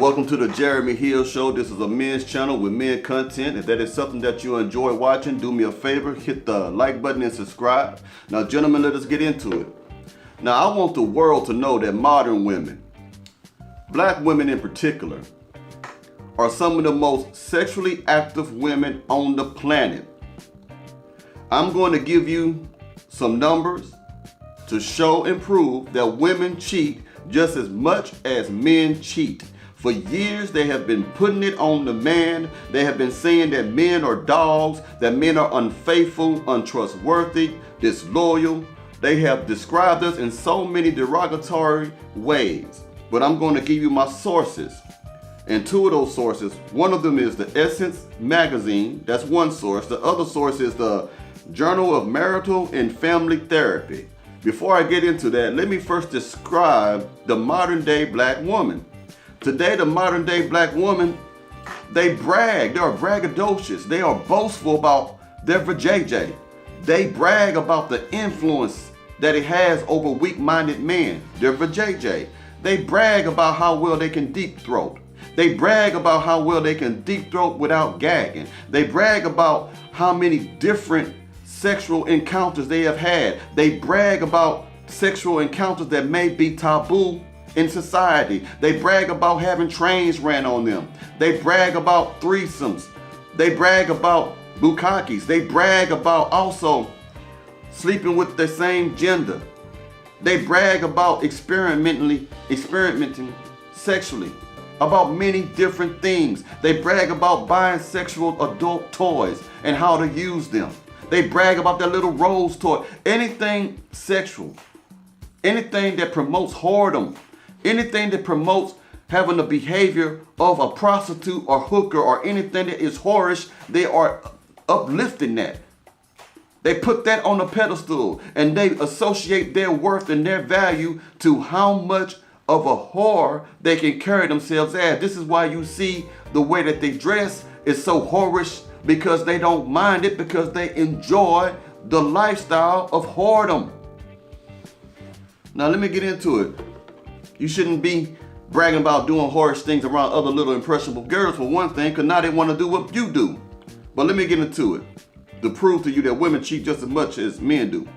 Welcome to the Jeremy Hill Show. This is a men's channel with men content. If that is something that you enjoy watching, do me a favor, hit the like button and subscribe. Now, gentlemen, let us get into it. Now, I want the world to know that modern women, black women in particular, are some of the most sexually active women on the planet. I'm going to give you some numbers to show and prove that women cheat just as much as men cheat. For years, they have been putting it on the man. They have been saying that men are dogs, that men are unfaithful, untrustworthy, disloyal. They have described us in so many derogatory ways. But I'm going to give you my sources. And two of those sources, one of them is the Essence magazine. That's one source. The other source is the Journal of Marital and Family Therapy. Before I get into that, let me first describe the modern day black woman. Today, the modern day black woman, they brag, they are braggadocious, they are boastful about their vajayjay. They brag about the influence that it has over weak-minded men, their vajayjay. They brag about how well they can deep throat. They brag about how well they can deep throat without gagging. They brag about how many different sexual encounters they have had. They brag about sexual encounters that may be taboo in society. They brag about having trains ran on them. They brag about threesomes. They brag about bukkakis. They brag about also sleeping with the same gender. They brag about experimenting sexually, about many different things. They brag about buying sexual adult toys and how to use them. They brag about their little rose toy. Anything sexual, anything that promotes whoredom, anything that promotes having the behavior of a prostitute or hooker or anything that is whorish, they are uplifting that. They put that on a pedestal and they associate their worth and their value to how much of a whore they can carry themselves as. This is why you see the way that they dress is so whorish, because they don't mind it, because they enjoy the lifestyle of whoredom. Now let me get into it. You shouldn't be bragging about doing whorish things around other little impressionable girls for one thing, because now they want to do what you do. But let me get into it to prove to you that women cheat just as much as men do.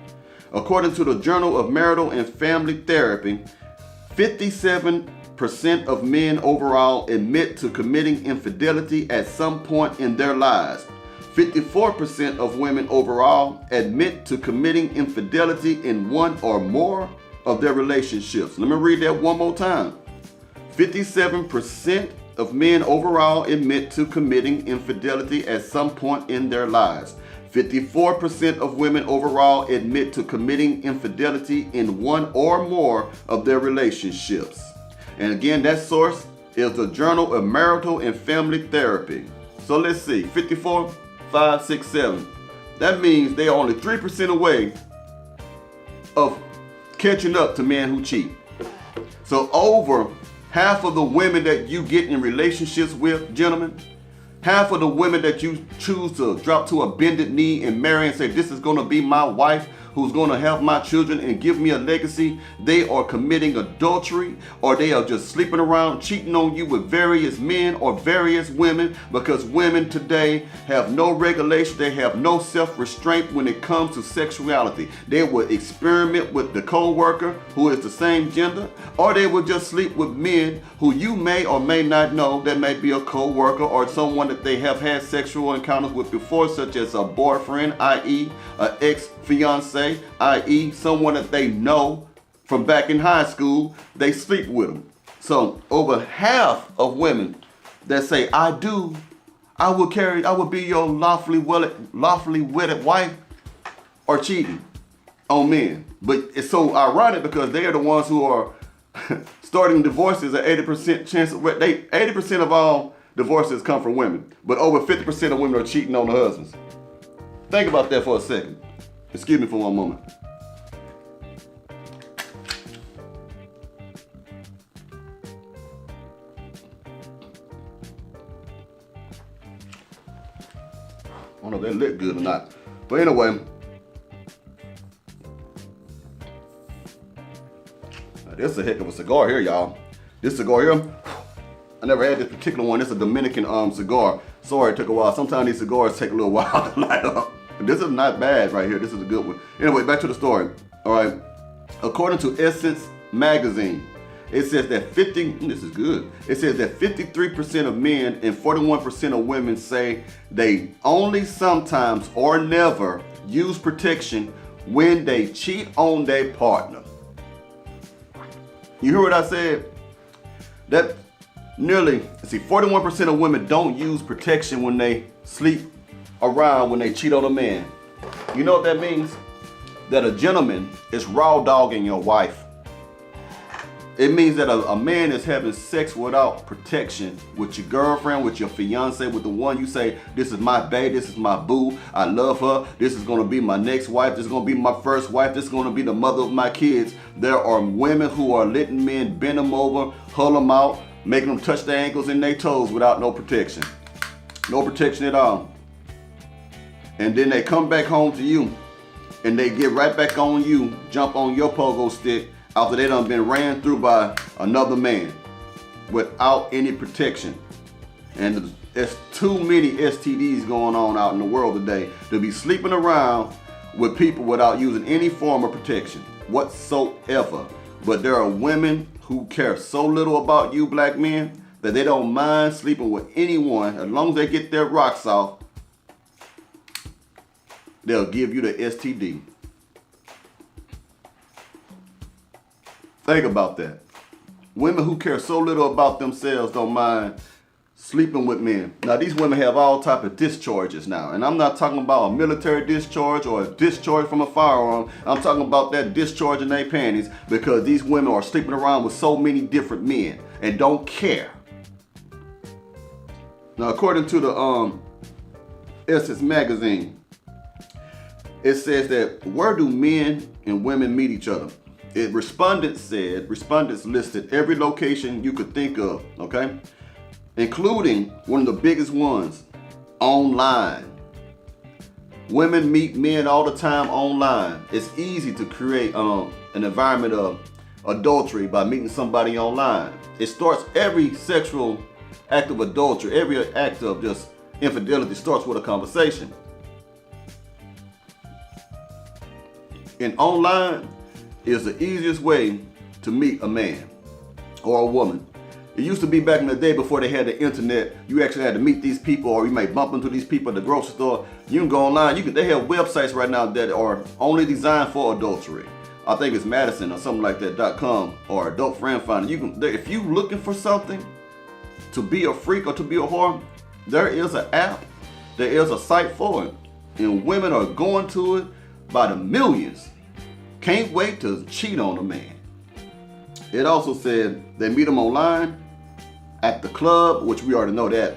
According to the Journal of Marital and Family Therapy, 57% of men overall admit to committing infidelity at some point in their lives. 54% of women overall admit to committing infidelity in one or more of their relationships. Let me read that one more time. 57% of men overall admit to committing infidelity at some point in their lives. 54% of women overall admit to committing infidelity in one or more of their relationships. And again, that source is the Journal of Marital and Family Therapy. So let's see, 54, 5, 6, 7. That means they are only 3% away of catching up to men who cheat. So over half of the women that you get in relationships with, gentlemen, half of the women that you choose to drop to a bended knee and marry and say, this is going to be my wife who's going to have my children and give me a legacy, they are committing adultery, or they are just sleeping around, cheating on you with various men or various women, because women today have no regulation, they have no self-restraint when it comes to sexuality. They will experiment with the co-worker who is the same gender, or they will just sleep with men who you may or may not know that may be a co-worker or someone that they have had sexual encounters with before, such as a boyfriend, i.e. an ex-fiance, i.e. someone that they know from back in high school, they sleep with them. So over half of women that say, I will be your lawfully wedded wife, are cheating on men. But it's so ironic because they are the ones who are starting divorces at 80% chance. 80% of all divorces come from women, but over 50% of women are cheating on their husbands. Think about that for a second. Excuse me for one moment. I don't know if they look good or not. But anyway, this is a heck of a cigar here, y'all. This cigar here, I never had this particular one. It's a Dominican cigar. Sorry, it took a while. Sometimes these cigars take a little while to light up. This is not bad right here. This is a good one. Anyway, back to the story. All right. According to Essence magazine, it says that this is good. It says that 53% of men and 41% of women say they only sometimes or never use protection when they cheat on their partner. You hear what I said? That 41% of women don't use protection when they sleep around, when they cheat on a man. You know what that means? That a gentleman is raw dogging your wife. It means that a man is having sex without protection with your girlfriend, with your fiance, with the one you say, this is my babe, this is my boo, I love her, this is gonna be my next wife, this is gonna be my first wife, this is gonna be the mother of my kids. There are women who are letting men bend them over, hull them out, making them touch their ankles and their toes without no protection. No protection at all. And then they come back home to you and they get right back on you, jump on your pogo stick, after they done been ran through by another man without any protection. And there's too many STDs going on out in the world today to be sleeping around with people without using any form of protection whatsoever. But there are women who care so little about you black men that they don't mind sleeping with anyone as long as they get their rocks off. They'll give you the STD. Think about that. Women who care so little about themselves don't mind sleeping with men. Now these women have all type of discharges now. And I'm not talking about a military discharge or a discharge from a firearm. I'm talking about that discharge in their panties because these women are sleeping around with so many different men and don't care. Now according to the Essence magazine, it says that where do men and women meet each other? Respondents listed every location you could think of, okay? Including one of the biggest ones, online. Women meet men all the time online. It's easy to create an environment of adultery by meeting somebody online. It starts every sexual act of adultery, every act of just infidelity starts with a conversation. And online is the easiest way to meet a man or a woman. It used to be back in the day before they had the internet, you actually had to meet these people or you might bump into these people at the grocery store. You can go online, they have websites right now that are only designed for adultery. I think it's Madison or something like that, .com or Adult Friend Finder. If you're looking for something to be a freak or to be a whore, there is an app, there is a site for it. And women are going to it by the millions. Can't wait to cheat on a man. It also said they meet them online, at the club, which we already know that.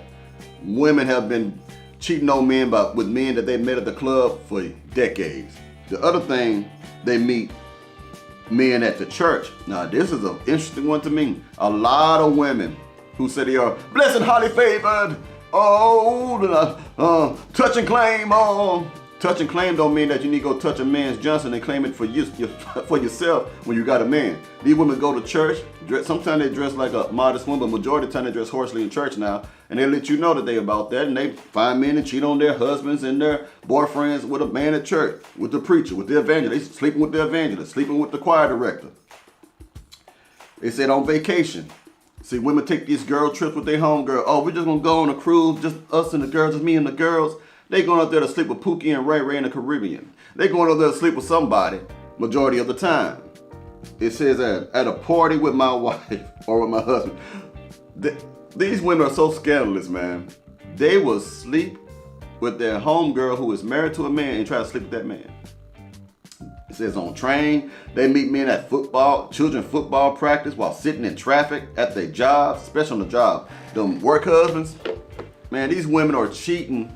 Women have been cheating on men with men that they met at the club for decades. The other thing, they meet men at the church. Now this is an interesting one to me. A lot of women who say they are blessed and highly favored, touch and claim, touch and claim don't mean that you need to go touch a man's Johnson and claim it for for yourself when you got a man. These women go to church, sometimes they dress like a modest woman, but majority of the time they dress hoarsely in church now, and they let you know that they about that, and they find men and cheat on their husbands and their boyfriends with a man at church, with the preacher, with the evangelist, sleeping with the evangelist, sleeping with the choir director. They said on vacation. See, women take these girl trips with their homegirl. Oh, we're just gonna go on a cruise, just us and the girls, just me and the girls. They going out there to sleep with Pookie and Ray Ray in the Caribbean. They going out there to sleep with somebody majority of the time. It says at a party with my wife or with my husband. These women are so scandalous, man. They will sleep with their homegirl who is married to a man and try to sleep with that man. It says on train, they meet men at children football practice while sitting in traffic at their jobs, especially on the job. Them work husbands, man, these women are cheating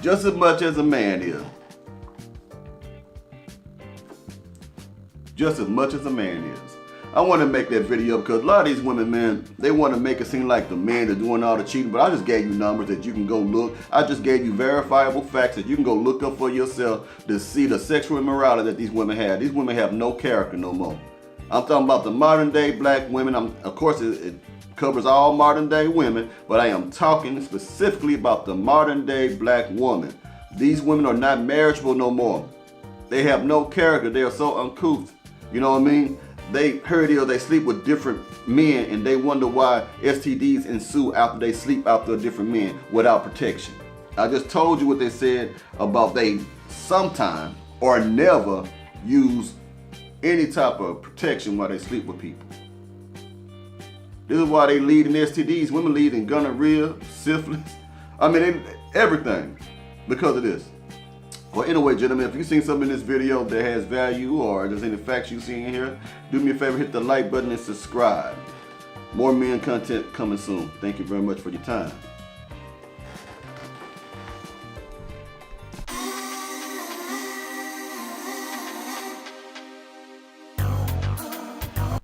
just as much as a man is. Just as much as a man is. I want to make that video because a lot of these women, man, they want to make it seem like the men are doing all the cheating, but I just gave you numbers that you can go look. I just gave you verifiable facts that you can go look up for yourself to see the sexual immorality that these women have. These women have no character no more. I'm talking about the modern day black women. Of course, it covers all modern day women, but I am talking specifically about the modern day black woman. These women are not marriageable no more. They have no character. They are so uncouth. You know what I mean? They heard it, or they sleep with different men, and they wonder why STDs ensue after they sleep after different men without protection. I just told you what they said about they sometime or never use any type of protection while they sleep with people. This is why they lead in STDs. Women lead in gonorrhea, syphilis. I mean, everything because of this. Well, anyway, gentlemen, if you've seen something in this video that has value or there's any facts you've seen in here, do me a favor, hit the like button and subscribe. More men content coming soon. Thank you very much for your time.